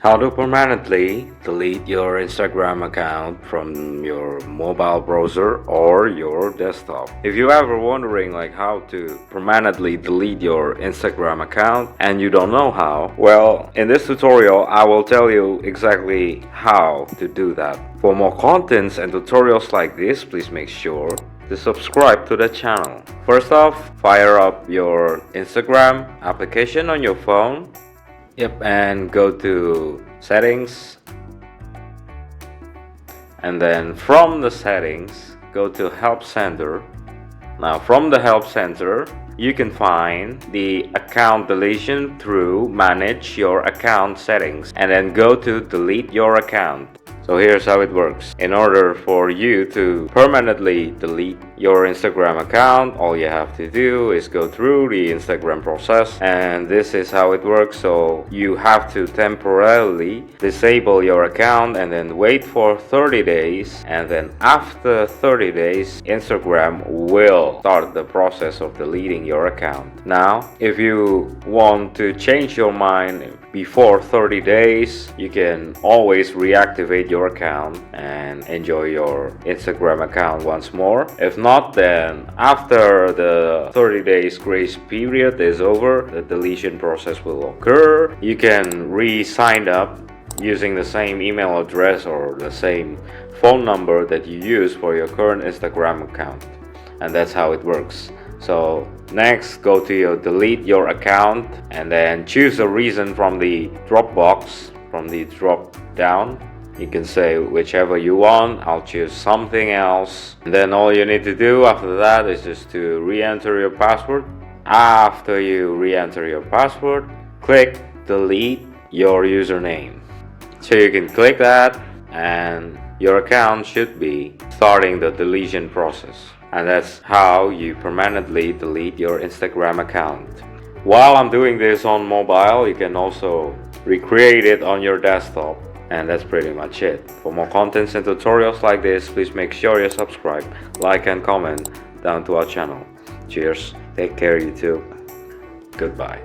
How to permanently delete your Instagram account from your mobile browser or your desktop. If you ever wondering how to permanently delete your Instagram account and you don't know how, well, in this tutorial I will tell you exactly how to do that. For more contents and tutorials like this, please make sure to subscribe to the channel. First off, fire up your Instagram application on your phone. And go to settings, and then from the settings go to help center. Now from the help center you can find the account deletion through manage your account settings, and then go to delete your account. So here's how it works. In order for you to permanently delete your Instagram account, all you have to do is go through the Instagram process, and this is how it works. So you have to temporarily disable your account and then wait for 30 days, and then after 30 days Instagram will start the process of deleting your account. Now if you want to change your mind before 30 days, you can always reactivate your account and enjoy your Instagram account once more. If not, then after the 30 days grace period is over, the deletion process will occur. You can re-sign up using the same email address or the same phone number that you use for your current Instagram account, and that's how it works. So next, go to your delete your account and then choose a reason from the drop box, from the drop down. You can say whichever you want. I'll choose something else, and then all you need to do after that is just to re-enter your password. After you re-enter your password, click delete your username. So you can click that and your account should be starting the deletion process. And that's how you permanently delete your Instagram account. While I'm doing this on mobile, you can also recreate it on your desktop. And that's pretty much it. For more contents and tutorials like this, please make sure you subscribe, like and comment down to our channel. Cheers, take care you too. Goodbye.